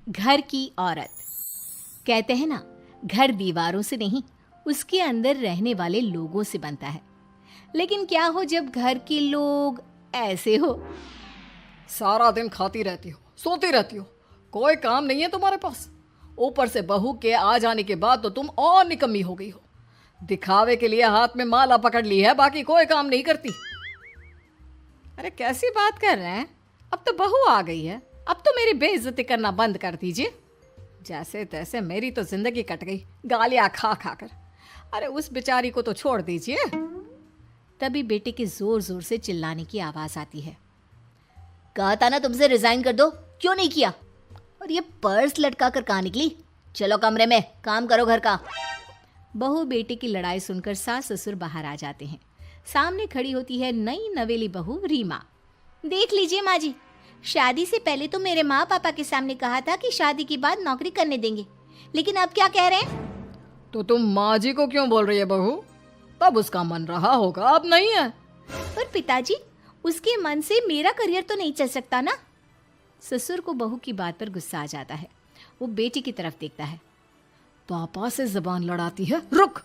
घर की औरत। कहते हैं ना, घर दीवारों से नहीं, उसके अंदर रहने वाले लोगों से बनता है। लेकिन क्या हो जब घर के लोग ऐसे हो? सारा दिन खाती रहती हो, सोती रहती हो, कोई काम नहीं है तुम्हारे पास। ऊपर से बहू के आ जाने के बाद तो तुम और निकम्मी हो गई हो। दिखावे के लिए हाथ में माला पकड़ ली है, बाकी कोई काम नहीं करती। अरे कैसी बात कर रहे हैं? अब तो बहू आ गई है, अब तो मेरी बेइज्जती करना बंद कर दीजिए। जैसे तैसे मेरी तो जिंदगी कट गई, गालियां खा खा कर। अरे उस बेचारी को तो छोड़ दीजिए। तभी बेटे के जोर जोर से चिल्लाने की आवाज आती है। कहा था ना तुमसे रिजाइन कर दो, क्यों नहीं किया? और ये पर्स लटका कर कहाँ निकली? चलो कमरे में, काम करो घर का। बहू बेटे की लड़ाई सुनकर सास ससुर बाहर आ जाते हैं। सामने खड़ी होती है नई नवेली बहू रीमा। देख लीजिए माँ जी, शादी से पहले तो मेरे माँ पापा के सामने कहा था कि शादी के बाद नौकरी करने देंगे, लेकिन अब क्या कह रहे हैं? तो तुम माँ जी को क्यों बोल रही है बहू? तब उसका मन रहा होगा, अब नहीं है। पर पिताजी, उसके मन से मेरा करियर तो नहीं चल सकता ना। ससुर को बहू की बात पर गुस्सा आ जाता है। वो बेटी की तरफ देखता है। पापा से जबान लड़ाती है, रुक।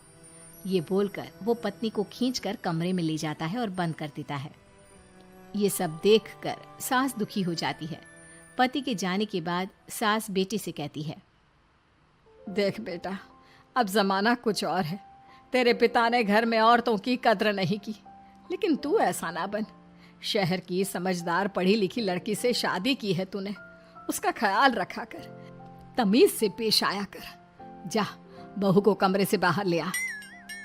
ये बोलकर वो पत्नी को खींचकर कमरे में ले जाता है और बंद कर देता है। ये सब देखकर सास दुखी हो जाती है। पति के जाने के बाद सास बेटी से कहती है, देख बेटा, अब जमाना कुछ और है। तेरे पिता ने घर में औरतों की कद्र नहीं की, लेकिन तू ऐसा ना बन। शहर की समझदार पढ़ी लिखी लड़की से शादी की है तूने, उसका ख्याल रखा कर, तमीज से पेश आया कर। जा, बहू को कमरे से बाहर ले आ।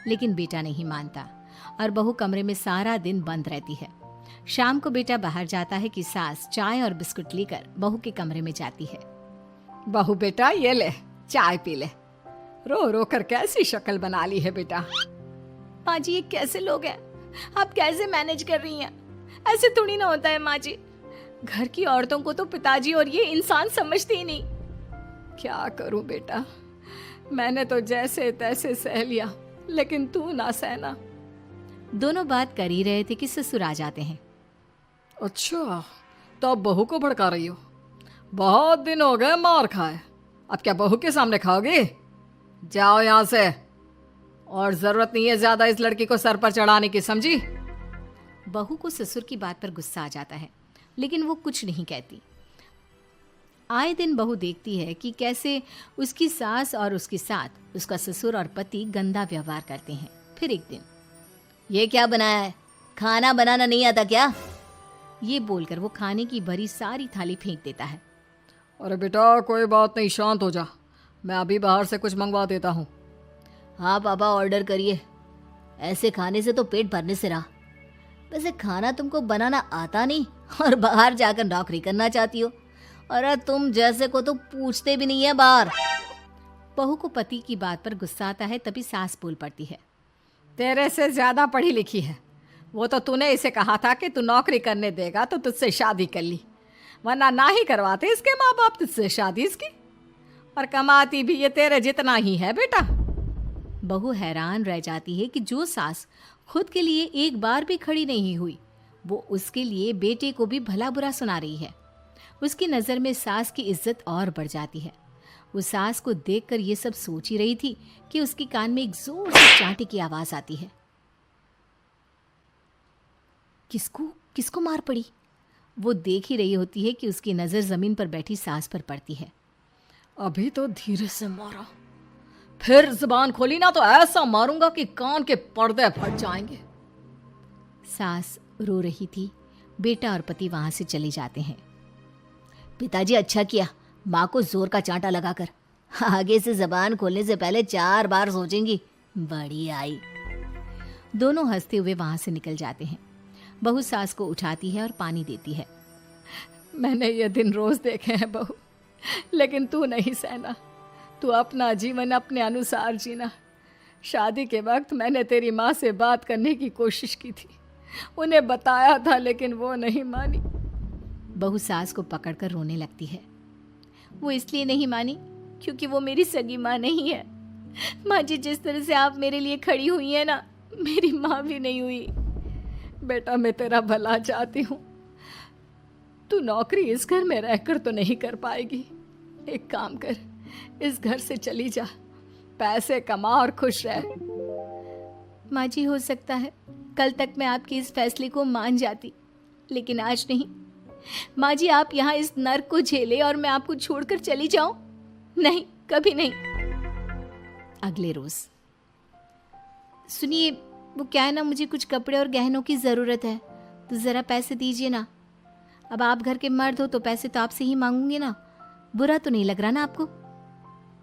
लेकिन बेटा नहीं मानता और बहू कमरे में सारा दिन बंद रहती है। शाम को बेटा बाहर जाता है कि सास चाय और बिस्कुट लेकर बहू के कमरे में जाती है। बहू बेटा ये ले, चाय पी ले। रो रो कर कैसी शक्ल बना ली है बेटा। माँ जी, ये कैसे लोग हैं? आप कैसे मैनेज कर रही हैं? ऐसे थोड़ी ना होता है माँ जी। घर की औरतों को तो पिताजी और ये इंसान समझते ही नहीं। क्या करूं बेटा, मैंने तो जैसे तैसे सह लिया, लेकिन तू ना सहना। दोनों बात कर ही रहे थे कि ससुर आ जाते हैं। अच्छा, तो अब बहू को भड़का रही हो? बहुत दिन हो गए मार खाए, अब क्या बहू के सामने खाओगे? जाओ यहां से, और जरूरत नहीं है ज्यादा इस लड़की को सर पर चढ़ाने की, समझी? बहू को ससुर की बात पर गुस्सा आ जाता है, लेकिन वो कुछ नहीं कहती। आए दिन बहू देखती है कि कैसे उसकी सास और उसके साथ उसका ससुर और पति गंदा व्यवहार करते हैं। फिर एक दिन, ये क्या बनाया है? खाना बनाना नहीं आता क्या? ये बोलकर वो खाने की भरी सारी थाली फेंक देता है। अरे बेटा कोई बात नहीं, शांत हो जा, मैं अभी बाहर से कुछ मंगवा देता हूँ। हाँ पापा, ऑर्डर करिए। ऐसे खाने से तो पेट भरने से रहा। वैसे खाना तुमको बनाना आता नहीं और बाहर जाकर नौकरी करना चाहती हो। अरे तुम जैसे को तो पूछते भी नहीं है बाहर। बहू को पति की बात पर गुस्सा आता है, तभी सास बोल पड़ती है। तेरे से ज्यादा पढ़ी लिखी है, वो तो तूने इसे कहा था कि तू नौकरी करने देगा तो तुझसे शादी कर ली, वरना ना ही करवाते इसके माँ बाप तुझसे शादी इसकी। और कमाती भी ये तेरे जितना ही है बेटा। बहू हैरान रह जाती है कि जो सास खुद के लिए एक बार भी खड़ी नहीं हुई, वो उसके लिए बेटे को भी भला बुरा सुना रही है। उसकी नज़र में सास की इज्जत और बढ़ जाती है। वो सास को देखकर ये सब सोच ही रही थी कि उसके कान में एक जोर से चांटे की आवाज आती है। किसको किसको मार पड़ी? वो देख ही रही होती है कि उसकी नज़र जमीन पर बैठी सास पर पड़ती है। अभी तो धीरे से मारा, फिर जुबान खोली ना तो ऐसा मारूंगा कि कान के पर्दे फट जाएंगे। सास रो रही थी। बेटा और पति वहां से चले जाते हैं। पिताजी अच्छा किया माँ को जोर का चांटा लगाकर, आगे से जबान खोलने से पहले 4 बार सोचेंगी। बड़ी आई। दोनों हंसते हुए वहां से निकल जाते हैं। बहू सास को उठाती है और पानी देती है। मैंने ये दिन रोज देखे हैं बहू, लेकिन तू नहीं सहना। तू अपना जीवन अपने अनुसार जीना। शादी के वक्त मैंने तेरी माँ से बात करने की कोशिश की थी, उन्हें बताया था, लेकिन वो नहीं मानी। बहू सास को पकड़कर रोने लगती है। वो इसलिए नहीं मानी क्योंकि वो मेरी सगी माँ नहीं है। माँ जी, जिस तरह से आप मेरे लिए खड़ी हुई है ना, मेरी माँ भी नहीं हुई। बेटा मैं तेरा भला चाहती हूँ, तू नौकरी इस घर में रहकर तो नहीं कर पाएगी, एक काम कर, इस घर से चली जा, पैसे कमा और खुश रह। माँ जी, हो सकता है कल तक मैं आपके इस फैसले को मान जाती, लेकिन आज नहीं। माँ जी, आप यहाँ इस नर्क को झेले और मैं आपको छोड़कर चली जाऊं? नहीं, कभी नहीं। अगले रोज, सुनिए, वो क्या है ना, मुझे कुछ कपड़े और गहनों की ज़रूरत है, तो ज़रा पैसे दीजिए ना। अब आप घर के मर्द हो तो पैसे तो आपसे ही मांगूंगी ना। बुरा तो नहीं लग रहा ना आपको?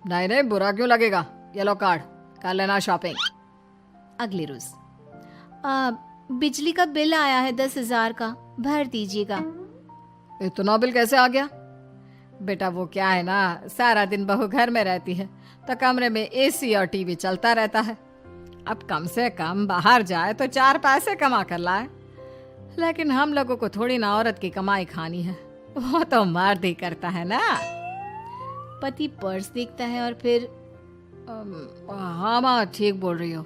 नहीं नहीं, बुरा क्यों लगेगा, ये लो कार्ड, कर लेना शॉपिंग। अगले रोज, बिजली का बिल आया है 10,000 का, भर दीजिएगा। इतना बिल कैसे आ गया? बेटा वो क्या है ना, सारा दिन बहू घर में रहती है तो कमरे में एसी और टीवी चलता रहता है। अब कम से कम बाहर जाए तो 4 पैसे कमा कर लाए, लेकिन हम लोगों को थोड़ी ना औरत की कमाई खानी है, वो तो मर्द ही करता है ना। पति पर्स देखता है और फिर हाँ माँ, ठीक बोल रही हो,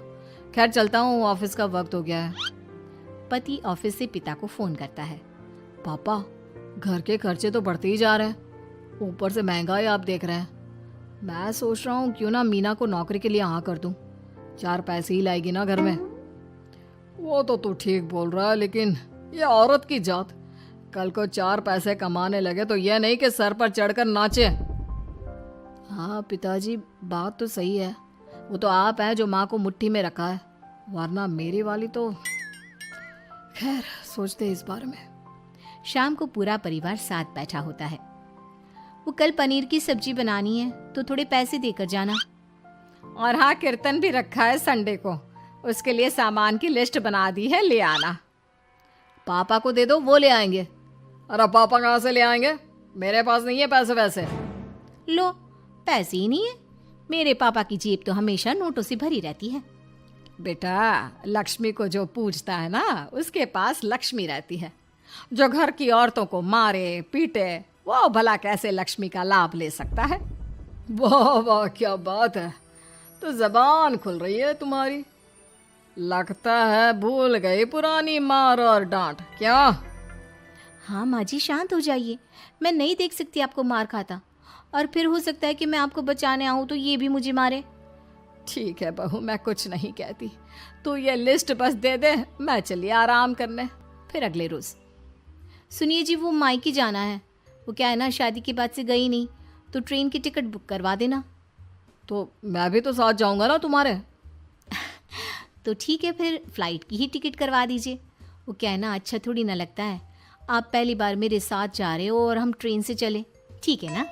खैर चलता हूँ, ऑफिस का वक्त हो गया है। पति ऑफिस से पिता को फोन करता है। पापा, घर के खर्चे तो बढ़ते ही जा रहे हैं, ऊपर से महंगाई आप देख रहे हैं। मैं सोच रहा हूँ क्यों ना मीना को नौकरी के लिए हाँ कर दूं, 4 पैसे ही लाएगी ना घर में। वो तो तू ठीक बोल रहा है, लेकिन ये औरत की जात, कल को 4 पैसे कमाने लगे तो यह नहीं कि सर पर चढ़कर नाचे। हाँ पिताजी, बात तो सही है, वो तो आप हैं जो माँ को मुट्ठी में रखा है, वरना मेरी वाली तो। खैर, सोचते इस बारे में। शाम को पूरा परिवार साथ बैठा होता है। वो कल पनीर की सब्जी बनानी है तो थोड़े पैसे देकर जाना। और हाँ, कीर्तन भी रखा है संडे को, उसके लिए सामान की लिस्ट बना दी है, ले आना। पापा को दे दो, वो ले आएंगे। अरे पापा कहाँ से ले आएंगे, मेरे पास नहीं है पैसे वैसे। लो, पैसे ही नहीं है? मेरे पापा की जेब तो हमेशा नोटों से भरी रहती है। बेटा, लक्ष्मी को जो पूजता है ना, उसके पास लक्ष्मी रहती है। जो घर की औरतों को मारे पीटे, वो भला कैसे लक्ष्मी का लाभ ले सकता है? वाह वाह, क्या बात है, तो जबान खुल रही है तुम्हारी। लगता है भूल गई पुरानी मार और डांट, क्या? हाँ माँ जी, शांत हो जाइए, मैं नहीं देख सकती आपको मार खाता, और फिर हो सकता है कि मैं आपको बचाने आऊँ तो ये भी मुझे मारे। ठीक है बहू, मैं कुछ नहीं कहती, तू ये लिस्ट बस दे दे, मैं चलिए आराम करने। फिर अगले रोज, सुनिए जी, वो मायके जाना है, वो क्या है ना, शादी के बाद से गई नहीं, तो ट्रेन की टिकट बुक करवा देना। तो मैं भी तो साथ जाऊंगा ना तुम्हारे। तो ठीक है, फिर फ्लाइट की ही टिकट करवा दीजिए। वो क्या है ना, अच्छा थोड़ी ना लगता है, आप पहली बार मेरे साथ जा रहे हो और हम ट्रेन से चले, ठीक है ना?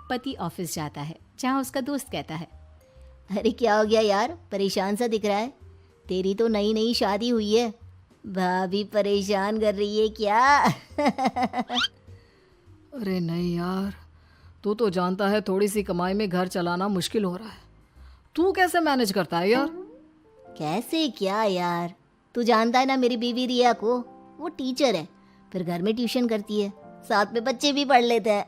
पति ऑफिस जाता है, जहाँ उसका दोस्त कहता है, अरे क्या हो गया यार, परेशान सा दिख रहा है, तेरी तो नई नई शादी हुई है, भाभी परेशान कर रही है क्या? अरे नहीं यार, तू तो जानता है थोड़ी सी कमाई में घर चलाना मुश्किल हो रहा है, तू कैसे मैनेज करता है यार? कैसे क्या यार, तू जानता है ना मेरी बीवी रिया को, वो टीचर है, फिर घर में ट्यूशन करती है, साथ में बच्चे भी पढ़ लेते हैं।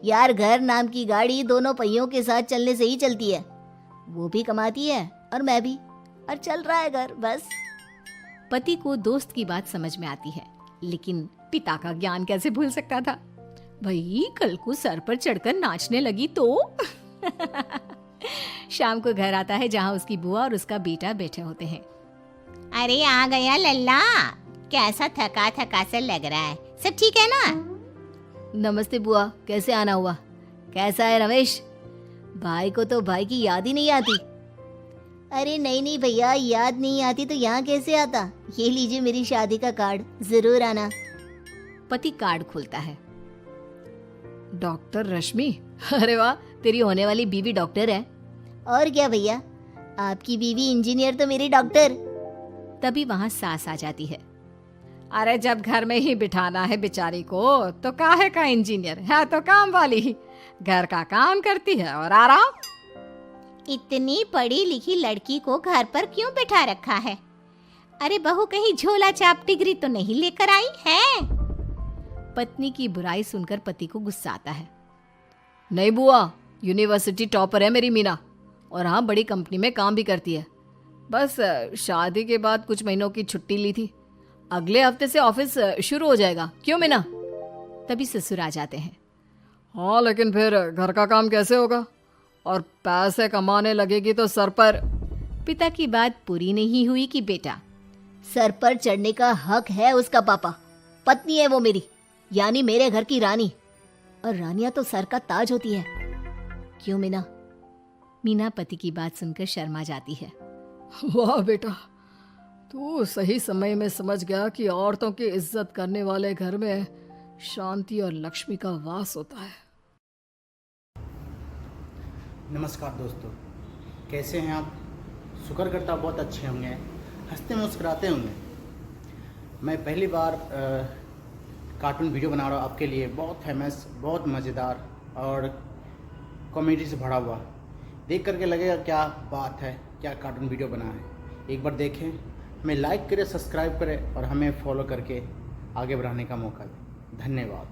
यार, घर नाम की गाड़ी दोनों पहियों के साथ चलने से ही चलती है, वो भी कमाती है और मैं भी, और चल रहा है घर बस। पति को दोस्त की बात समझ में आती है, लेकिन पिता का ज्ञान कैसे भूल सकता था? भाई, कल को सर पर चढ़कर नाचने लगी तो। शाम को घर आता है, जहाँ उसकी बुआ और उसका बेटा बैठे होते हैं। अरे आ गया लल्ला, कैसा थका थका सा लग रहा है, सब ठीक है ना? नमस्ते बुआ, कैसे आना हुआ? कैसा है रमेश? भाई को तो भाई की याद ही नहीं आती। अरे नहीं नहीं भैया, याद नहीं आती तो यहाँ कैसे आता, ये लीजिए मेरी शादी का कार्ड, जरूर आना। पति कार्ड खोलता है। डॉक्टर रश्मि, अरे वाह, तेरी होने वाली बीवी डॉक्टर है। और क्या भैया, आपकी बीवी इंजीनियर तो मेरी डॉक्टर। तभी वहाँ सास आ जाती है। अरे जब घर में ही बिठाना है बेचारी को, तो काहे का इंजीनियर है, तो काम वाली ही, घर का काम करती है और आराम। इतनी पढ़ी लिखी लड़की को घर पर क्यों बिठा रखा है? अरे बहू कहीं झोला छाप डिग्री तो नहीं लेकर आई है? पत्नी की बुराई सुनकर पति को गुस्सा आता है। नहीं बुआ, यूनिवर्सिटी टॉपर है मेरी मीना, और हाँ, बड़ी कंपनी में काम भी करती है। बस शादी के बाद कुछ महीनों की छुट्टी ली थी, अगले हफ्ते से ऑफिस शुरू हो जाएगा। क्यों मीना? तभी ससुर आ जाते हैं। हाँ, लेकिन फिर घर का काम कैसे होगा? और पैसे कमाने लगेगी तो सर पर। पिता की बात पूरी नहीं हुई कि बेटा, सर पर चढ़ने का हक है उसका पापा। पत्नी है वो मेरी, यानी मेरे घर की रानी। और रानियां तो सर का ताज होती है। क्यों मीना? मीना पति की बात सुनकर शर्मा जाती है। वाह बेटा, तू सही समय में समझ गया कि औरतों की इज्जत करने वाले घर में शांति और लक्ष्मी का वास होता है। नमस्कार दोस्तों, कैसे हैं आप? शुक्र करता हूँ बहुत अच्छे होंगे, हंसते मुस्कुराते होंगे। मैं पहली बार कार्टून वीडियो बना रहा हूँ आपके लिए, बहुत फेमस, बहुत मज़ेदार और कॉमेडी से भरा हुआ। देख करके लगेगा क्या बात है, क्या कार्टून वीडियो बना है। एक बार देखें, हमें लाइक करें, सब्सक्राइब करें और हमें फॉलो करके आगे बढ़ाने का मौका दें। धन्यवाद।